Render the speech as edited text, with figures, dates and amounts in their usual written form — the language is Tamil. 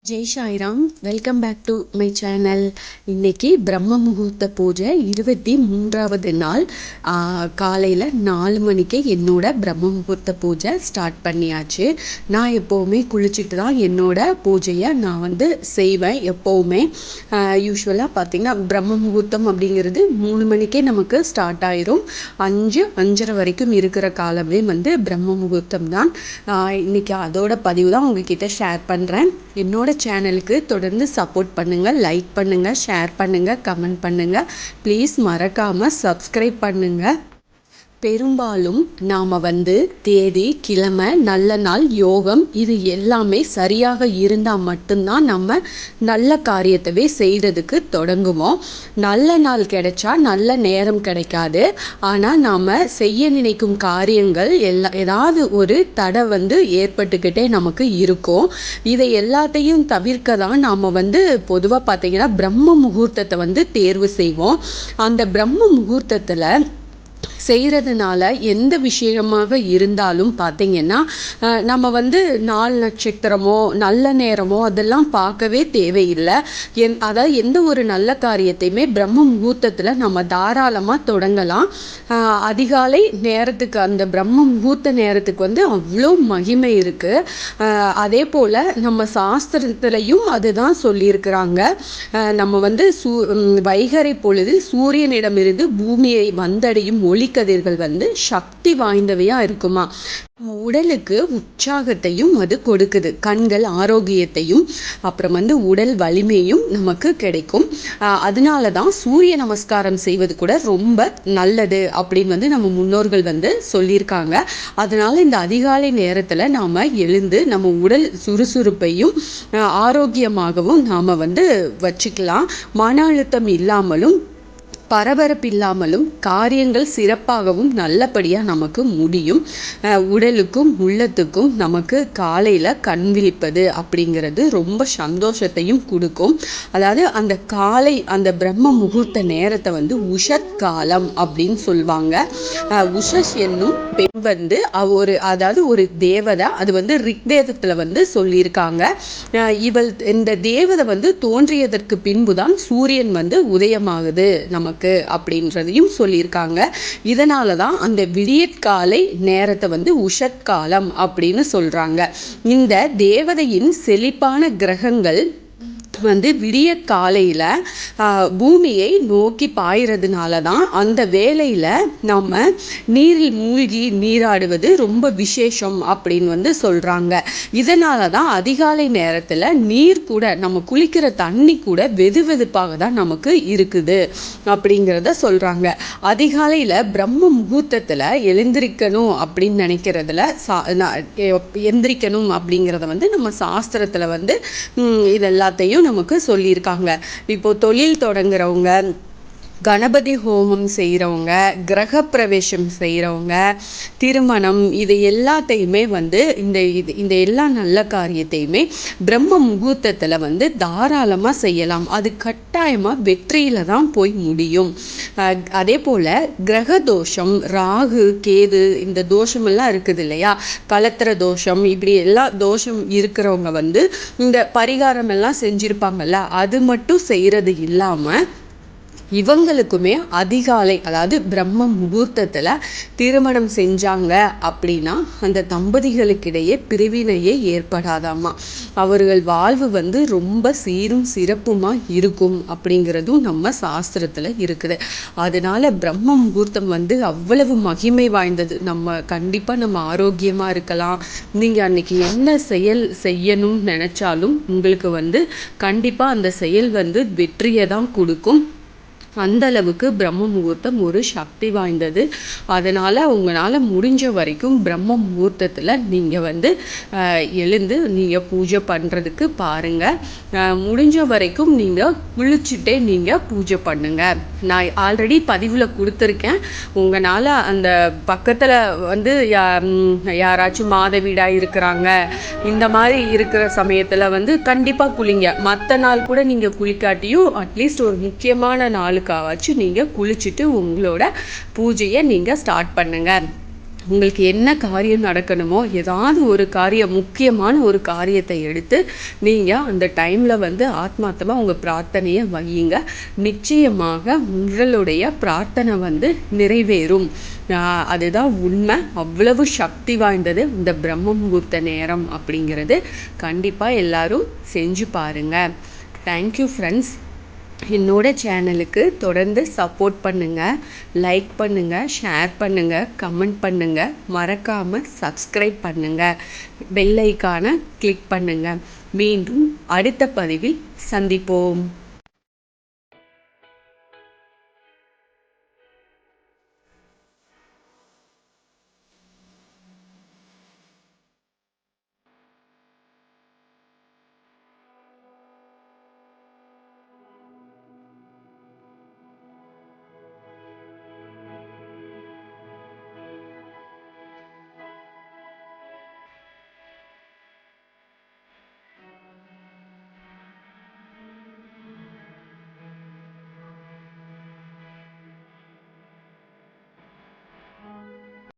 Jai Sairam, welcome back to my channel. இன்னைக்கு பிரம்ம முகூர்த்த பூஜை 23வது நாள். காலையில் 4 மணிக்கே என்னோட பிரம்ம முகூர்த்த பூஜை ஸ்டார்ட் பண்ணியாச்சு. நான் எப்போவுமே குளிச்சுட்டு தான் என்னோட பூஜையை நான் செய்வேன். எப்போவுமே யூஸ்வலாக பார்த்திங்கன்னா பிரம்ம முகூர்த்தம் அப்படிங்கிறது 3 மணிக்கே நமக்கு ஸ்டார்ட் ஆயிரும். 5-5:30 வரைக்கும் இருக்கிற காலமே பிரம்ம முகூர்த்தம் தான். இன்னைக்கு அதோட பதிவு தான் உங்ககிட்ட ஷேர் பண்ணுறேன். என்னோட சேனலுக்கு தொடர்ந்து சப்போர்ட் பண்ணுங்கள், லைக் பண்ணுங்கள், ஷேர் பண்ணுங்கள், கமெண்ட் பண்ணுங்கள். ப்ளீஸ் மறக்காமல் சப்ஸ்கிரைப் பண்ணுங்கள். பெரும்பாலும் நாம் தேதி, கிழமை, நல்ல நாள், யோகம் இது எல்லாமே சரியாக இருந்தால் மட்டும்தான் நம்ம நல்ல காரியத்தவே செய்கிறதுக்கு தொடங்குவோம். நல்ல நாள் கிடைச்சா நல்ல நேரம் கிடைக்காது. ஆனால் நாம் செய்ய நினைக்கும் காரியங்கள் ஏதாவது ஒரு தடை ஏற்பட்டுக்கிட்டே நமக்கு இருக்கும். இதை எல்லாத்தையும் தவிர்க்க தான் நாம் பொதுவாக பார்த்திங்கன்னா பிரம்ம முகூர்த்தத்தை தேர்வு செய்வோம். அந்த பிரம்ம முகூர்த்தத்தில் செய்கிறதுனால எந்த விஷயமாக இருந்தாலும் பார்த்திங்கன்னா நம்ம நாள் நட்சத்திரமோ நல்ல நேரமோ அதெல்லாம் பார்க்கவே தேவையில்லை. அதாவது எந்த ஒரு நல்ல காரியத்தையுமே பிரம்ம முகூர்த்தத்தில் நம்ம தாராளமாக தொடங்கலாம். அதிகாலை நேரத்துக்கு அந்த பிரம்ம முகூர்த்த நேரத்துக்கு அவ்வளோ மகிமை இருக்குது. அதே போல் நம்ம சாஸ்திரத்துலையும் அதுதான் சொல்லியிருக்கிறாங்க. நம்ம வைகறை பொழுது சூரியனிடமிருந்து பூமியை வந்தடையும் ஒளிக்கதிர்கள் சக்தி வாய்ந்தவையா இருக்குமா. உடலுக்கு உற்சாகத்தையும் அது கொடுக்குது. கண்கள் ஆரோக்கியத்தையும் அப்புறம் உடல் வலிமையும் நமக்கு கிடைக்கும். அதனால தான் சூரிய நமஸ்காரம் செய்வது கூட ரொம்ப நல்லது அப்படின்னு நம்ம முன்னோர்கள் சொல்லியிருக்காங்க. அதனால இந்த அதிகாலை நேரத்தில் நாம் எழுந்து நம்ம உடல் சுறுசுறுப்பையும் ஆரோக்கியமாகவும் நாம் வச்சுக்கலாம். மன அழுத்தம் இல்லாமலும் பரபரப்பில்லாமலும் காரியங்கள் சிறப்பாகவும் நல்லபடியாக நமக்கு முடியும். உடலுக்கும் உள்ளத்துக்கும் நமக்கு காலையில் கண் விழிப்பது அப்படிங்கிறது ரொம்ப சந்தோஷத்தையும் கொடுக்கும். அதாவது அந்த காலை அந்த பிரம்ம முகூர்த்த நேரத்தை உஷத்காலம் அப்படின்னு சொல்லுவாங்க. உஷஸ் என்னும் பெண் அதாவது ஒரு தேவதை. அது ரிக்வேதத்தில் சொல்லியிருக்காங்க. இந்த தேவதை தோன்றியதற்கு பின்புதான் சூரியன் உதயமாகுது நமக்கு அப்படின்றதையும் சொல்லியிருக்காங்க. இதனால தான் அந்த விடியற்காலை நேரத்தை உஷத்காலம் அப்படின்னு சொல்றாங்க. இந்த தேவதையின் செழிப்பான கிரகங்கள் விடிய காலையில் பூமியை நோக்கி பாயிறதுனால தான் அந்த வேளையில் நம்ம நீரில் மூழ்கி நீராடுவது ரொம்ப விசேஷம் அப்படின்னு சொல்கிறாங்க. இதனால தான் அதிகாலை நேரத்தில் நீர் கூட நம்ம குளிக்கிற தண்ணி கூட வெது வெதுப்பாக தான் நமக்கு இருக்குது அப்படிங்கிறத சொல்கிறாங்க. அதிகாலையில் பிரம்ம முகூர்த்தத்தில் எழுந்திரிக்கணும் அப்படின்னு நினைக்கிறதுல எந்திரிக்கணும் அப்படிங்கிறத நம்ம சாஸ்திரத்தில் இது எல்லாத்தையும் நமக்கு சொல்லியிருக்காங்க. இப்போ தொழில் தொடங்குறவங்க, கணபதி ஹோமம் செய்கிறவங்க, கிரக பிரவேசம் செய்கிறவங்க, திருமணம், இது எல்லாத்தையுமே இந்த எல்லா நல்ல காரியத்தையுமே பிரம்ம முகூர்த்தத்தில் தாராளமாக செய்யலாம். அது கட்டாயமாக வெற்றியில் தான் போய் முடியும். அதே போல் கிரக தோஷம், ராகு கேது இந்த தோஷமெல்லாம் இருக்குது இல்லையா, கலத்திர தோஷம், இப்படி எல்லா தோஷம் இருக்கிறவங்க இந்த பரிகாரம் எல்லாம் செஞ்சுருப்பாங்கல்ல, அது மட்டும் செய்கிறது இல்லாமல் இவங்களுக்குமே அதிகாலை அதாவது பிரம்ம முகூர்த்தத்தில் திருமணம் செஞ்சாங்க அப்படின்னா அந்த தம்பதிகளுக்கிடையே பிரிவினையே ஏற்படாதாமா. அவர்கள் வாழ்வு ரொம்ப சீரும் சிறப்புமாக இருக்கும் அப்படிங்கிறதும் நம்ம சாஸ்திரத்தில் இருக்குது. அதனால பிரம்ம முகூர்த்தம் அவ்வளவு மகிமை வாய்ந்தது. நம்ம கண்டிப்பாக நம்ம ஆரோக்கியமாக இருக்கலாம். நீங்கள் அன்னைக்கு என்ன செயல் செய்யணும்னு நினச்சாலும் உங்களுக்கு கண்டிப்பாக அந்த செயல் வெற்றியை தான் கொடுக்கும். அந்த அளவுக்கு பிரம்ம முகூர்த்தம் ஒரு சக்தி வாய்ந்தது. அதனால் உங்களால் முடிஞ்ச வரைக்கும் பிரம்ம முகூர்த்தத்தில் நீங்கள் எழுந்து நீங்கள் பூஜை பண்ணுறதுக்கு பாருங்கள். முடிஞ்ச வரைக்கும் நீங்கள் குளிச்சுட்டே நீங்கள் பூஜை பண்ணுங்கள். நான் ஆல்ரெடி பதிவில் கொடுத்துருக்கேன். உங்களால் அந்த பக்கத்தில் யாராச்சும் மாதவிடாய் இருக்கிறாங்க, இந்த மாதிரி இருக்கிற சமயத்தில் கண்டிப்பாக குளிங்க. மற்ற நாள் கூட நீங்கள் குளிக்காட்டியும் அட்லீஸ்ட் ஒரு முக்கியமான நாளுக்கு வச்சு நீங்கள் குளிச்சுட்டு உங்களோட பூஜையை நீங்கள் ஸ்டார்ட் பண்ணுங்கள். உங்களுக்கு என்ன காரியம் நடக்கணுமோ ஏதாவது ஒரு காரியம், முக்கியமான ஒரு காரியத்தை எடுத்து நீங்கள் அந்த டைமில் வந்து ஆத்மார்த்தமாக உங்கள் பிரார்த்தனையை வையுங்க. நிச்சயமாக உங்களுடைய பிரார்த்தனை வந்து நிறைவேறும். அதுதான் உண்மை. அவ்வளவு சக்தி வாய்ந்தது இந்த பிரம்ம முகூர்த்த நேரம் அப்படிங்கிறது. கண்டிப்பாக எல்லாரும் செஞ்சு பாருங்கள். Thank you friends. என்னோட சேனலுக்கு தொடர்ந்து சப்போர்ட் பண்ணுங்கள், லைக் பண்ணுங்கள், ஷேர் பண்ணுங்கள், கமெண்ட் பண்ணுங்கள், மறக்காமல் சப்ஸ்கிரைப் பண்ணுங்கள், பெல் ஐக்கானை கிளிக் பண்ணுங்கள். மீண்டும் அடுத்த பதிவில் சந்திப்போம்.